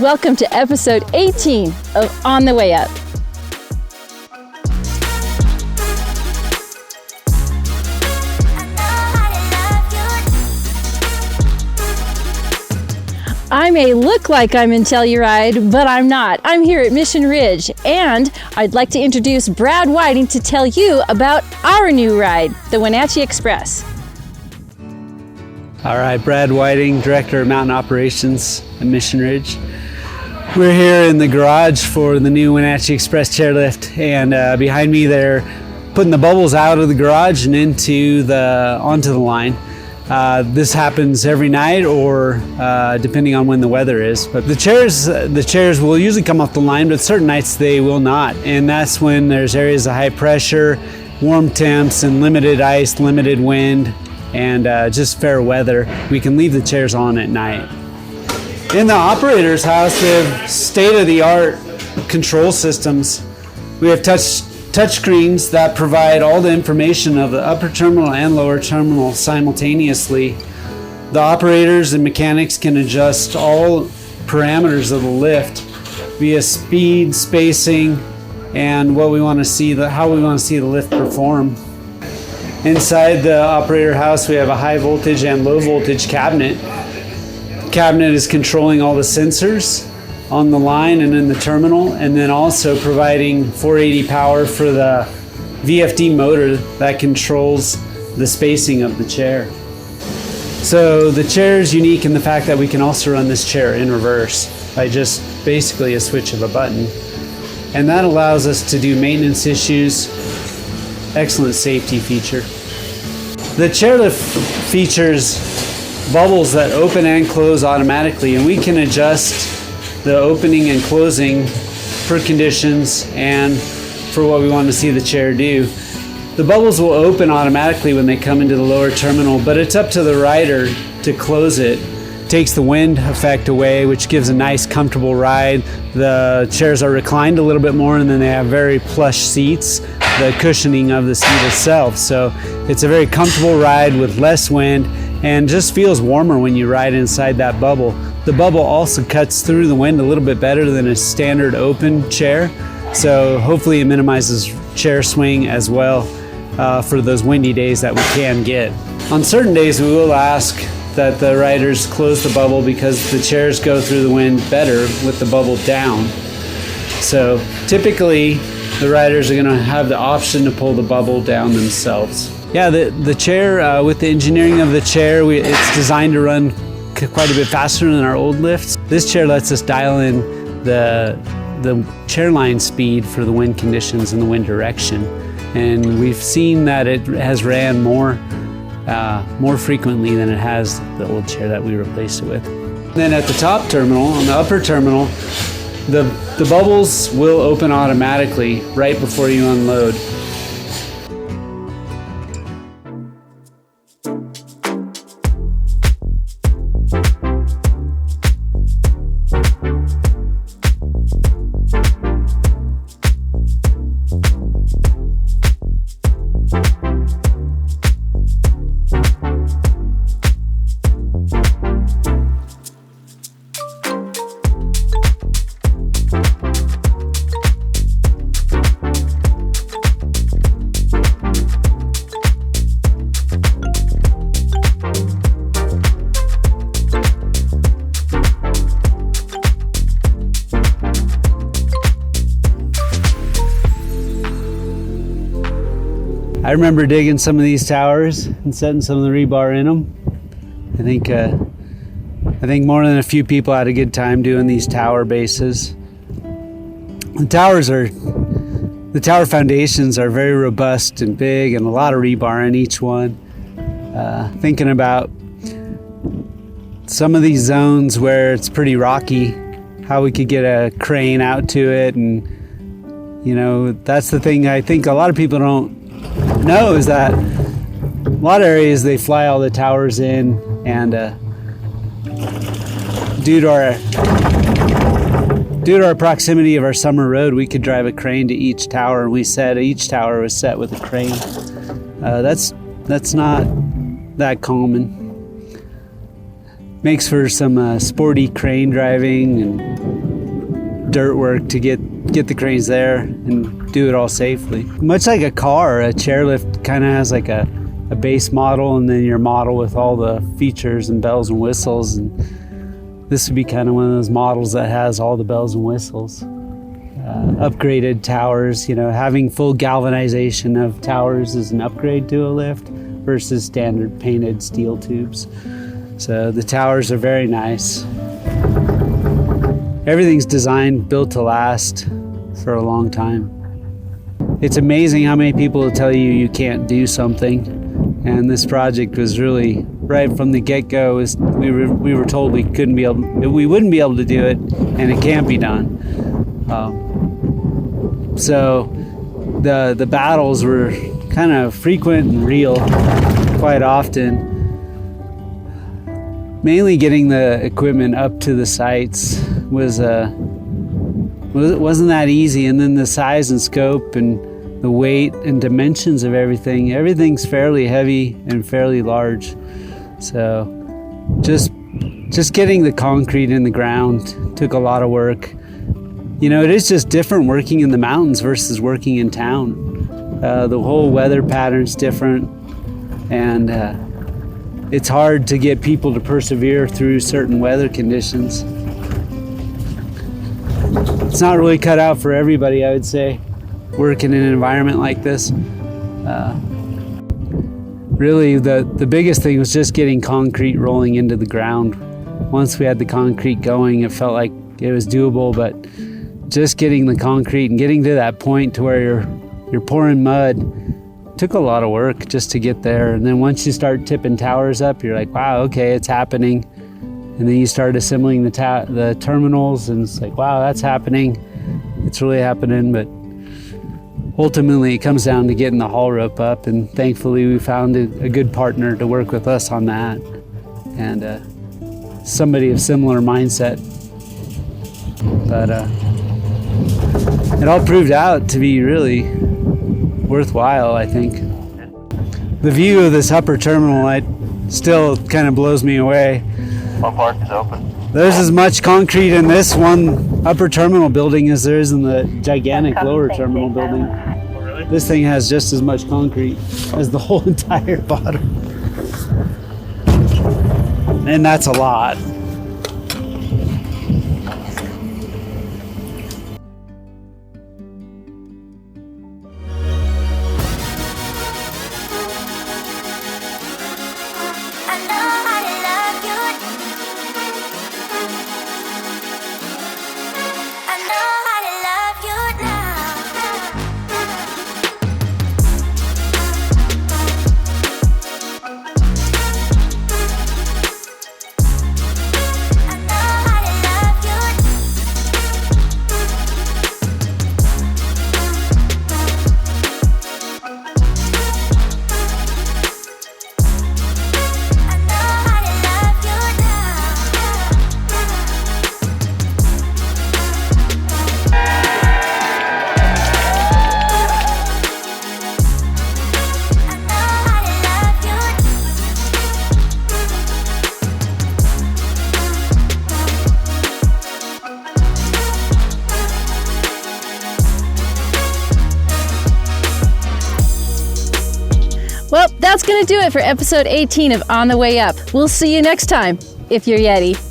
Welcome to episode 18 of On the Way Up. I may look like I'm in Telluride, but I'm not. I'm here at Mission Ridge, and I'd like to introduce Brad Whiting to tell you about our new ride, the Wenatchee Express. All right, Brad Whiting, Director of Mountain Operations at Mission Ridge. We're here in the garage for the new Wenatchee Express chairlift, and behind me they're putting the bubbles out of the garage and onto the line. This happens every night, or depending on when the weather is. But the chairs will usually come off the line, but certain nights they will not. And that's when there's areas of high pressure, warm temps, and limited ice, limited wind, and just fair weather. We can leave the chairs on at night. In the operator's house, we have state-of-the-art control systems. We have touchscreens that provide all the information of the upper terminal and lower terminal simultaneously. The operators and mechanics can adjust all parameters of the lift via speed, spacing, and what we want to see, how we want to see the lift perform. Inside the operator house, we have a high voltage and low voltage cabinet. The cabinet is controlling all the sensors on the line and in the terminal, and then also providing 480 power for the VFD motor that controls the spacing of the chair. So the chair is unique in the fact that we can also run this chair in reverse by just basically a switch of a button. And that allows us to do maintenance issues. Excellent safety feature. The chairlift features bubbles that open and close automatically, and we can adjust the opening and closing for conditions and for what we want to see the chair do. The bubbles will open automatically when they come into the lower terminal, but it's up to the rider to close it. Takes the wind effect away, which gives a nice comfortable ride. The chairs are reclined a little bit more, and then they have very plush seats, the cushioning of the seat itself. So it's a very comfortable ride with less wind and just feels warmer when you ride inside that bubble. The bubble also cuts through the wind a little bit better than a standard open chair, so hopefully it minimizes chair swing as well for those windy days that we can get. On certain days we will ask that the riders close the bubble because the chairs go through the wind better with the bubble down. So typically the riders are going to have the option to pull the bubble down themselves. Yeah, the chair, with the engineering of the chair, it's designed to run quite a bit faster than our old lifts. This chair lets us dial in the chair line speed for the wind conditions and the wind direction. And we've seen that it has ran more frequently than it has the old chair that we replaced it with. Then at the top terminal, on the upper terminal, the bubbles will open automatically right before you unload. I remember digging some of these towers and setting some of the rebar in them. I think more than a few people had a good time doing these tower bases. The tower foundations are very robust and big, and a lot of rebar in each one. Thinking about some of these zones where it's pretty rocky, how we could get a crane out to it, and that's the thing I think a lot of people don't know, is that a lot of areas they fly all the towers in, and due to our proximity of our summer road, we could drive a crane to each tower, and each tower was set with a crane. That's not that common. Makes for some sporty crane driving and dirt work to get the cranes there and do it all safely. Much like a car, a chairlift kind of has like a base model and then your model with all the features and bells and whistles, and this would be kind of one of those models that has all the bells and whistles. Upgraded towers, having full galvanization of towers is an upgrade to a lift versus standard painted steel tubes. So the towers are very nice. Everything's designed, built to last for a long time. It's amazing how many people will tell you you can't do something. And this project was really, right from the get-go, we were told we wouldn't be able to do it, and it can't be done. So the battles were kind of frequent and real quite often. Mainly getting the equipment up to the sites wasn't that easy, and then the size and scope and the weight and dimensions of everything's fairly heavy and fairly large. So just getting the concrete in the ground took a lot of work. It is just different working in the mountains versus working in town. The whole weather pattern's different, and it's hard to get people to persevere through certain weather conditions. It's not really cut out for everybody, I would say, working in an environment like this. Really, the biggest thing was just getting concrete rolling into the ground. Once we had the concrete going, it felt like it was doable, but just getting the concrete and getting to that point to where you're pouring mud took a lot of work just to get there. And then once you start tipping towers up, you're like, wow, okay, it's happening. And then you start assembling the terminals, and it's like, wow, that's happening. It's really happening. But ultimately, it comes down to getting the haul rope up, and thankfully, we found a good partner to work with us on that, and somebody of similar mindset. But it all proved out to be really worthwhile, I think. The view of this upper terminal, it still kind of blows me away. What park is open? There's as much concrete in this one upper terminal building as there is in the gigantic lower terminal building. Oh, really? This thing has just as much concrete as the whole entire bottom. And that's a lot. Well, that's going to do it for episode 18 of On the Way Up. We'll see you next time, if you're Yeti.